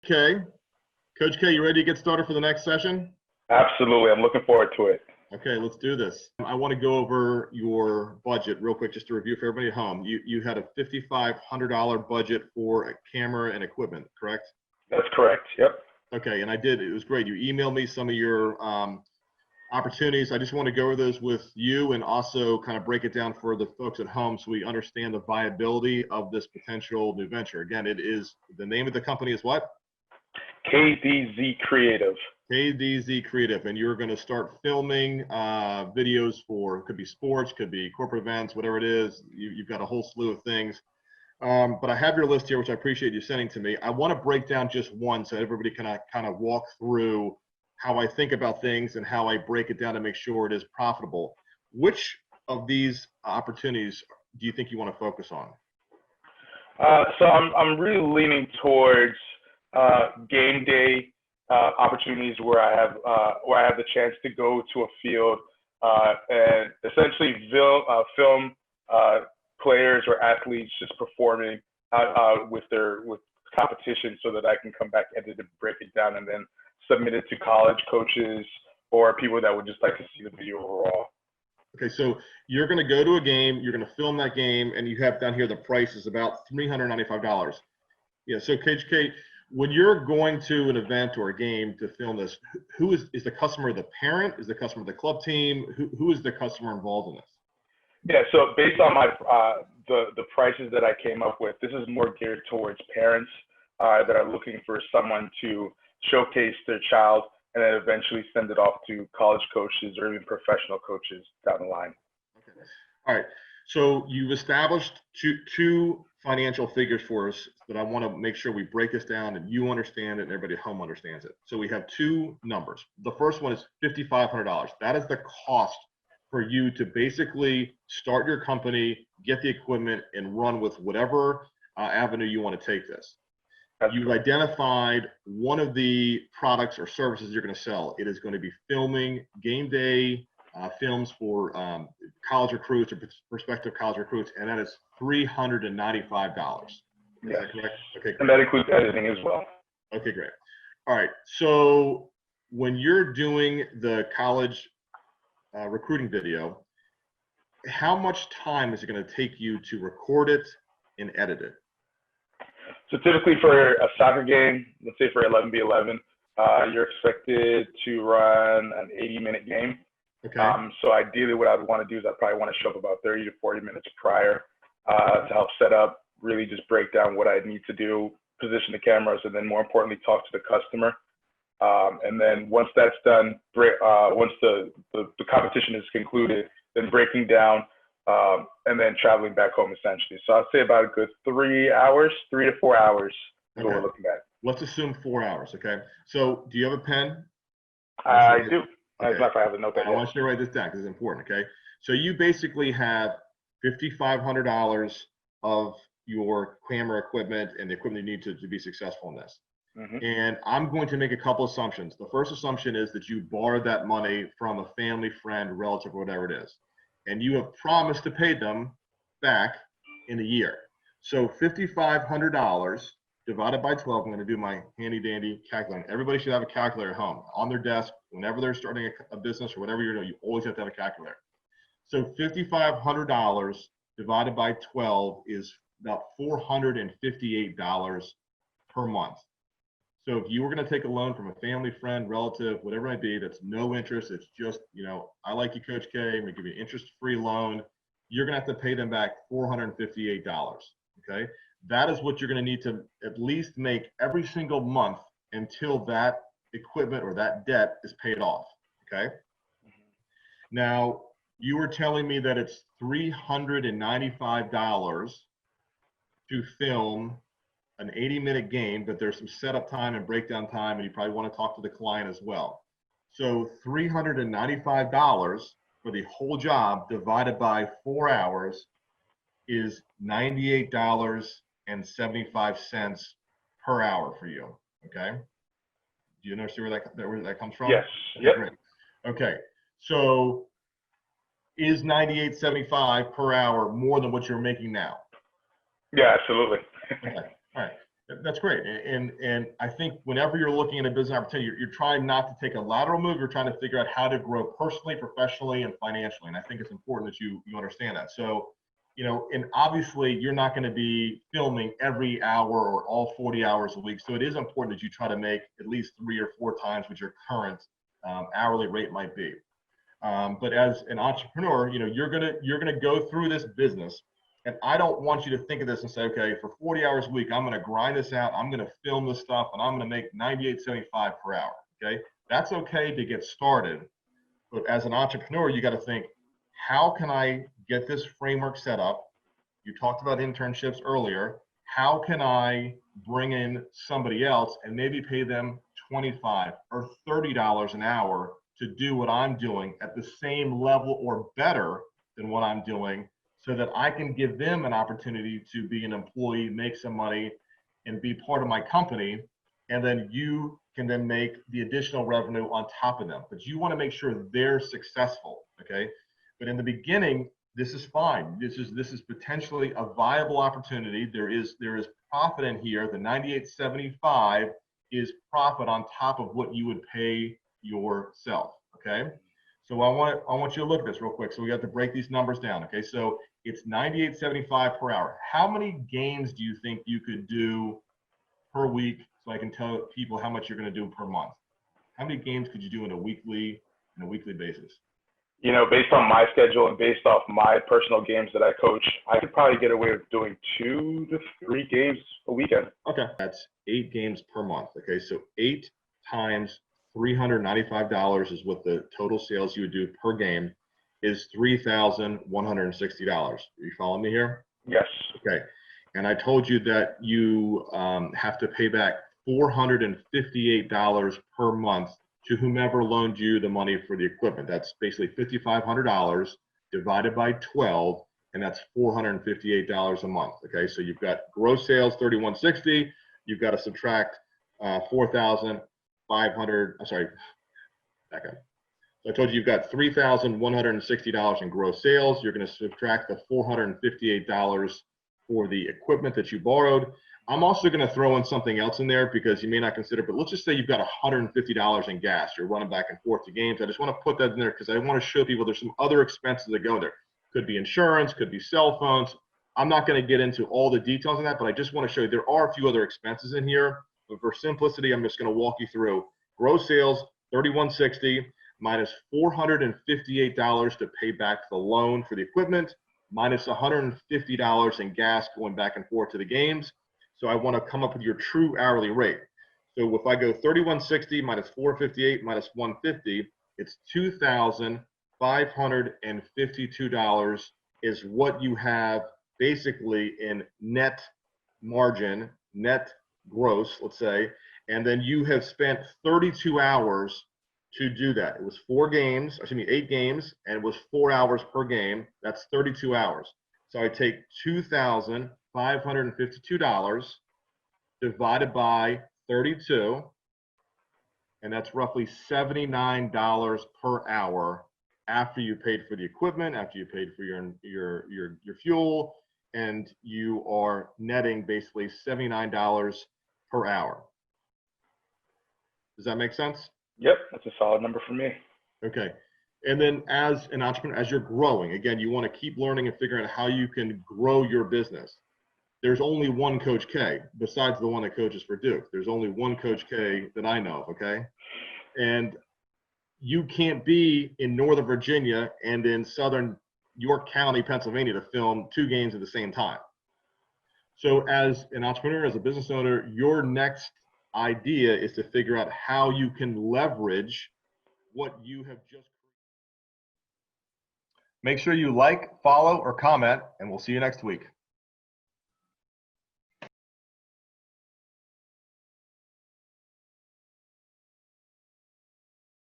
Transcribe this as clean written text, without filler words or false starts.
Okay. Coach K, you ready to get started for the next session? Absolutely. I'm looking forward to it. Okay, let's do this. I want to go over your budget real quick just to review for everybody at home. You had a $5,500 budget for a camera and equipment, correct? That's correct. Yep. Okay, and I did. It was great. You emailed me some of your opportunities. I just want to go over those with you and also kind of break it down for the folks at home so we understand the viability of this potential new venture. Again, the name of the company is what? KDZ Creative. KDZ Creative, and you're going to start filming videos for, could be sports, could be corporate events, whatever it is. You've got a whole slew of things. But I have your list here, which I appreciate you sending to me. I want to break down just one so everybody can kind of walk through how I think about things and how I break it down to make sure it is profitable. Which of these opportunities do you think you want to focus on? So I'm really leaning towards game day opportunities where I have the chance to go to a field and essentially film players or athletes just performing with competition, so that I can come back, edit it, break it down, and then submit it to college coaches or people that would just like to see the video overall. Okay, so you're going to go to a game, you're going to film that game, and you have down here the price is about $395. Yeah, so Coach K, when you're going to an event or a game to film this, who is the customer the parent? Is the customer the club team? Who is the customer involved in this? Yeah, so based on my the prices that I came up with, this is more geared towards parents that are looking for someone to showcase their child and then eventually send it off to college coaches or even professional coaches down the line. Okay. All right. So you've established two financial figures for us that I want to make sure we break this down and you understand it and everybody at home understands it. So we have two numbers. The first one is $5,500. That is the cost for you to basically start your company, get the equipment, and run with whatever avenue you want to take this. You've identified one of the products or services you're going to sell. It is going to be filming game day films for college recruits or prospective college recruits, and that is $395. Is that correct? Okay, and that includes editing as well. Okay, great. All right. So when you're doing the college recruiting video, how much time is it going to take you to record it and edit it? So typically for a soccer game, let's say for 11v11, you're expected to run an 80-minute game. Okay. So ideally what I'd want to do is I'd probably want to show up about 30 to 40 minutes prior to help set up, really just break down what I need to do, position the cameras, and then more importantly, talk to the customer. And then once that's done, once the competition is concluded, then breaking down and then traveling back home essentially. So I'd say about a good 3 to 4 hours is what we're looking at. Let's assume 4 hours, okay? So do you have a pen? I do. Okay. As if I have a notepad. I want you to write this down because it's important, okay? So you basically have $5,500 of your camera equipment and the equipment you need to be successful in this. Mm-hmm. And I'm going to make a couple assumptions. The first assumption is that you borrowed that money from a family, friend, relative, or whatever it is. And you have promised to pay them back in a year. So $5,500 divided by 12, I'm going to do my handy dandy calculator. Everybody should have a calculator at home on their desk. Whenever they're starting a business or whatever you're doing, you always have to have a calculator. So $5,500 divided by 12 is about $458 per month. So if you were going to take a loan from a family, friend, relative, whatever it might be, that's no interest, it's just, I like you, Coach K, I'm going to give you an interest-free loan, you're going to have to pay them back $458, okay? That is what you're going to need to at least make every single month until that equipment or that debt is paid off, okay? Mm-hmm. Now, you were telling me that it's $395 to film an 80-minute game, but there's some setup time and breakdown time, and you probably want to talk to the client as well. So $395 for the whole job divided by 4 hours is $98.75 per hour for you. Okay. Do you understand where that comes from? Yes. Okay, yep. Great. Okay. So is $98.75 per hour more than what you're making now? Yeah, absolutely. Okay. All right. That's great. And I think whenever you're looking at a business opportunity, you're trying not to take a lateral move. You're trying to figure out how to grow personally, professionally, and financially. And I think it's important that you understand that. So, and obviously you're not going to be filming every hour or all 40 hours a week. So it is important that you try to make at least 3 or 4 times what your current hourly rate might be. But as an entrepreneur, you're gonna go through this business, and I don't want you to think of this and say, okay, for 40 hours a week, I'm gonna grind this out, I'm gonna film this stuff, and I'm gonna make $98.75 per hour. Okay, that's okay to get started, but as an entrepreneur, you got to think, how can I get this framework set up? You talked about internships earlier. How can I bring in somebody else and maybe pay them $25 or $30 an hour to do what I'm doing at the same level or better than what I'm doing, so that I can give them an opportunity to be an employee, make some money, and be part of my company. And then you can then make the additional revenue on top of them. But you want to make sure they're successful, okay? But in the beginning, this is fine. This is potentially a viable opportunity. There is profit in here. The $98.75 is profit on top of what you would pay yourself. Okay, so I want you to look at this real quick. So we have to break these numbers down. Okay, so it's $98.75 per hour. How many games do you think you could do per week? So I can tell people how much you're going to do per month. How many games could you do on a weekly basis? Based on my schedule and based off my personal games that I coach, I could probably get away with doing 2 to 3 games a weekend. Okay, that's 8 games per month. Okay, so 8 times $395 is what the total sales you would do per game is $3,160. Are you following me here? Yes. Okay. And I told you that you have to pay back $458 per month to whomever loaned you the money for the equipment. That's basically $5,500 divided by 12, and that's $458 a month. Okay, so you've got gross sales $3,160. You've got to subtract $4,500. I'm sorry, back up. So I told you you've got $3,160 in gross sales. You're going to subtract the $458 for the equipment that you borrowed. I'm also going to throw in something else in there because you may not consider, but let's just say you've got $150 in gas. You're running back and forth to games. I just want to put that in there because I want to show people there's some other expenses that go there. Could be insurance, could be cell phones. I'm not going to get into all the details on that, but I just want to show you there are a few other expenses in here. But for simplicity, I'm just going to walk you through gross sales, $3,160 minus $458 to pay back the loan for the equipment, minus $150 in gas going back and forth to the games. So I want to come up with your true hourly rate. So if I go $3,160 minus $458 minus $150, it's $2,552 is what you have basically in net margin, net gross, let's say, and then you have spent 32 hours to do that. It was 8 games, and it was 4 hours per game. That's 32 hours. So I take $2,552 divided by 32, and that's roughly $79 per hour after you paid for the equipment, after you paid for your fuel, and you are netting basically $79 per hour. Does that make sense? Yep, that's a solid number for me. Okay. And then as an entrepreneur, as you're growing, again, you want to keep learning and figuring out how you can grow your business. There's only one Coach K besides the one that coaches for Duke. There's only one Coach K that I know of, okay? And you can't be in Northern Virginia and in Southern York County, Pennsylvania to film 2 games at the same time. So as an entrepreneur, as a business owner, your next idea is to figure out how you can leverage what you have just. Make sure you like, follow, or comment, and we'll see you next week.